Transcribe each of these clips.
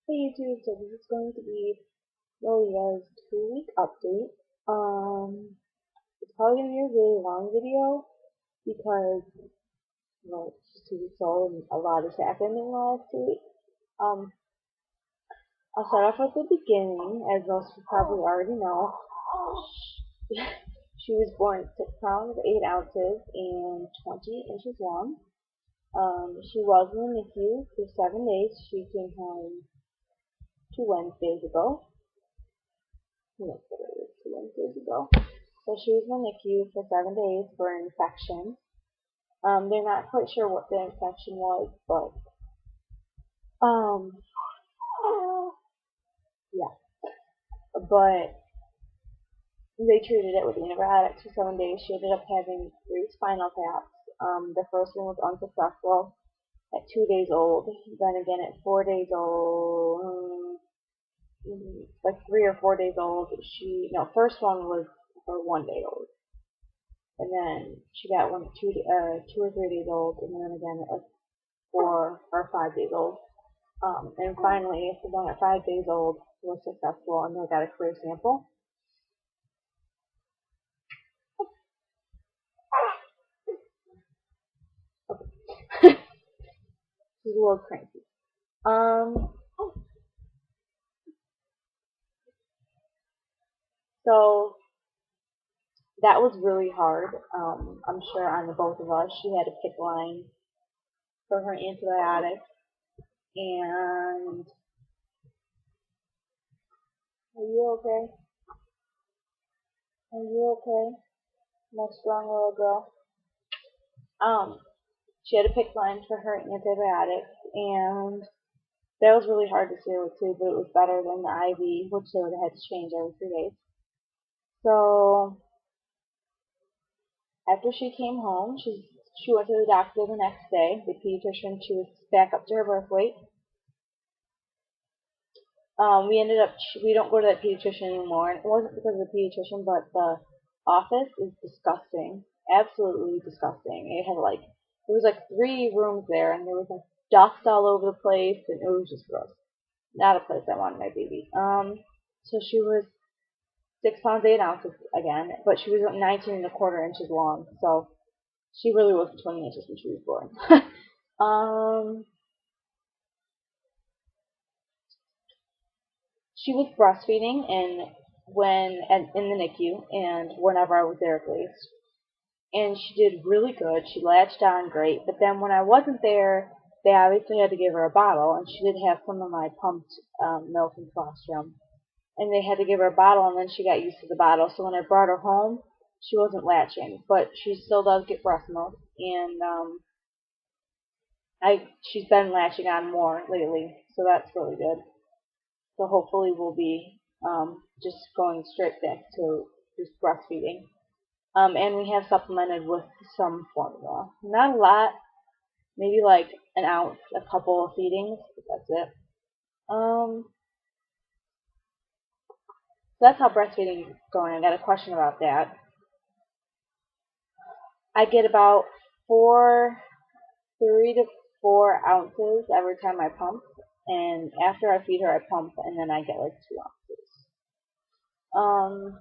Hey YouTube, so this is going to be Maleahs 2-week update. It's probably going to be a really long video because, well, she's 2 weeks old and a lot has happened in the last 2 weeks. Um, I'll start off with the beginning, as most of you probably already know. She was born 6 pounds, 8 ounces, and 20 inches long. She was in the NICU for 7 days. She came home 2 Wednesdays ago. Yes, it was 2 Wednesdays ago. So she was in the NICU for 7 days for an infection. They're not quite sure what the infection was, but um, yeah. But they treated it with antibiotics for 7 days. She ended up having 3 spinal taps. The first one was unsuccessful at 2 days old. Then again at 4 days old, like 3 or 4 days old. First one was for 1 day old. And then she got one at 2 or 3 days old, and then again at like 4 or 5 days old. And finally, the one at 5 days old was successful, and they got a clear sample. She's a little cranky. Um, so that was really hard. I'm sure on the both of us. She had to pick line for her antibiotics, and are you okay? Are you okay? My strong little girl. Um, she had to pick lines for her antibiotics, and that was really hard to deal with too, but it was better than the IV, which they would have had to change every 3 days. So after she came home, she went to the doctor the next day. The pediatrician, she was back up to her birth weight. We don't go to that pediatrician anymore. And it wasn't because of the pediatrician, but the office is disgusting, absolutely disgusting. There was like 3 rooms there, and there was like dust all over the place, and it was just gross. Not a place I wanted my baby. So she was 6 pounds 8 ounces again, but she was 19 1/4 inches long, so she really wasn't 20 inches when she was born. um, she was breastfeeding in the NICU and whenever I was there at least, and she did really good. She latched on great, but then when I wasn't there, they obviously had to give her a bottle, and she did have some of my pumped milk and colostrum, and they had to give her a bottle, and then she got used to the bottle. So when I brought her home, she wasn't latching, but she still does get breast milk, and she's been latching on more lately, so that's really good. So hopefully we'll be just going straight back to just breastfeeding. And we have supplemented with some formula. Not a lot, maybe like an ounce, a couple of feedings, but that's it. So that's how breastfeeding is going. I got a question about that. I get about 3 to 4 ounces every time I pump, and after I feed her, I pump, and then I get like 2 ounces. Um,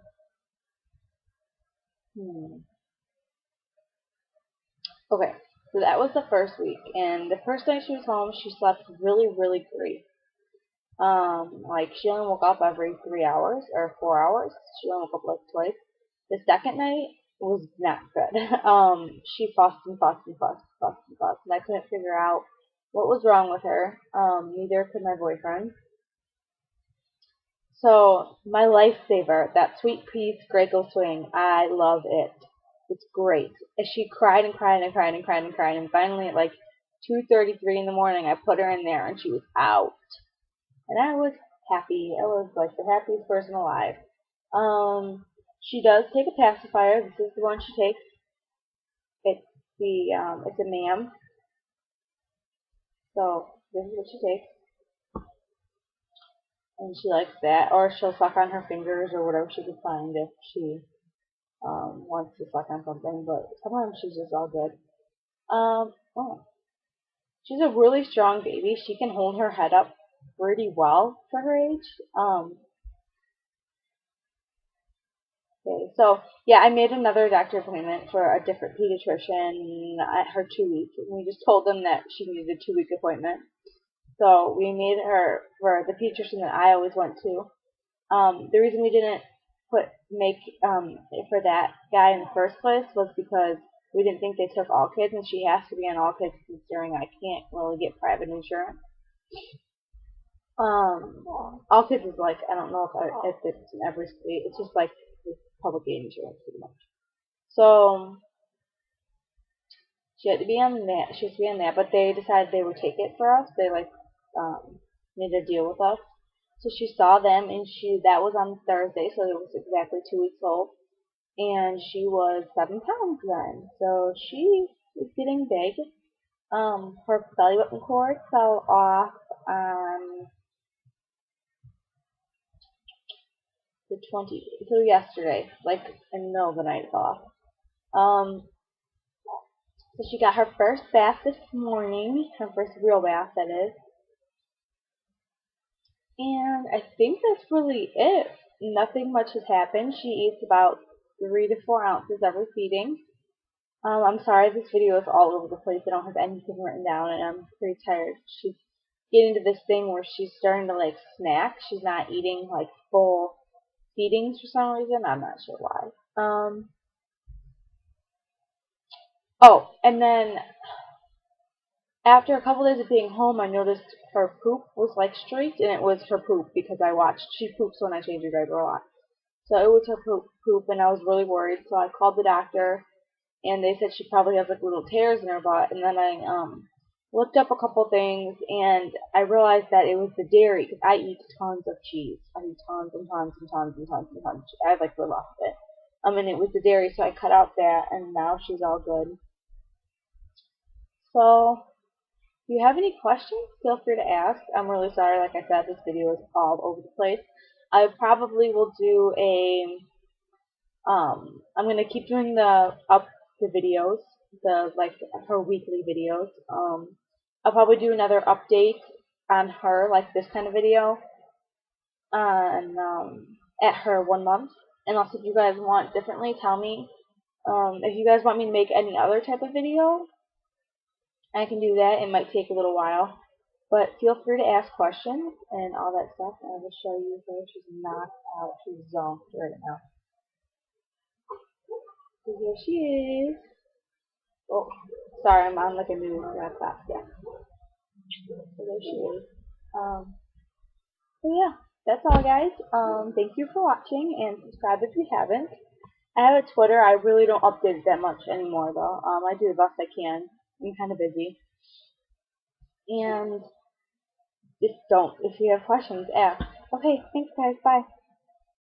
hmm. Okay, so that was the first week, and the first night she was home, she slept really, really great. Like she only woke up every 3 hours or 4 hours. She only woke up like twice. The second night was not good. She fussed and fussed and fussed, fussed and fussed, and I couldn't figure out what was wrong with her. Neither could my boyfriend. So my lifesaver, that sweet peas Graco swing, I love it. It's great. And she cried and cried and cried and cried and cried, and finally at like 2:33 in the morning, I put her in there, and she was out, and I was happy. I was like the happiest person alive. She does take a pacifier. This is the one she takes. It's a ma'am. So this is what she takes, and she likes that. Or she'll suck on her fingers or whatever she can find if she wants to suck on something. But sometimes she's just all good. Oh, she's a really strong baby. She can hold her head up pretty well for her age. Okay, so yeah, I made another doctor appointment for a different pediatrician at her 2 week, and we just told them that she needed a 2 week appointment. So we made her for the pediatrician that I always went to. The reason we didn't make it for that guy in the first place was because we didn't think they took all kids, and she has to be on all kids considering I can't really get private insurance. All kids is like, I don't know if it's in every state. It's just like public aid insurance pretty much. So she had to be on that. She has to be on that, but they decided they would take it for us. They made a deal with us. So she saw them, and that was on Thursday, so it was exactly 2 weeks old, and she was 7 pounds then. So she was getting big. Her belly button cord fell off on the 20th, so yesterday, like in the middle of the night it fell off. So she got her first bath this morning, her first real bath, that is. And I think that's really it. Nothing much has happened. She eats about 3 to 4 ounces every feeding. I'm sorry this video is all over the place. I don't have anything written down, and I'm pretty tired. She's getting to this thing where she's starting to like snack. She's not eating like full feedings for some reason. I'm not sure why. Oh, and then after a couple days of being home, I noticed her poop was like streaked, and it was her poop because she poops when I change her diaper a lot. So it was her poop, and I was really worried. So I called the doctor, and they said she probably has like little tears in her butt. And then I looked up a couple things, and I realized that it was the dairy because I eat tons of cheese. I eat tons and tons and tons and tons and tons. I like live off of it. And it was the dairy, so I cut out that, and now she's all good. So if you have any questions, feel free to ask. I'm really sorry, like I said, this video is all over the place. I probably will do I'm going to keep doing the videos, her weekly videos. I'll probably do another update on her, like this kind of video, on, at her 1 month. And also if you guys want differently, tell me. If you guys want me to make any other type of video, I can do that. It might take a little while. But feel free to ask questions and all that stuff. And I will show you her. She's knocked out. She's zonked right now. So here she is. Oh, sorry, I'm on like a new laptop. Yeah. So there she is. So yeah, that's all, guys. Thank you for watching, and subscribe if you haven't. I have a Twitter. I really don't update it that much anymore, though. I do the best I can. I'm kind of busy. And just don't. If you have questions, ask. Okay, thanks, guys. Bye.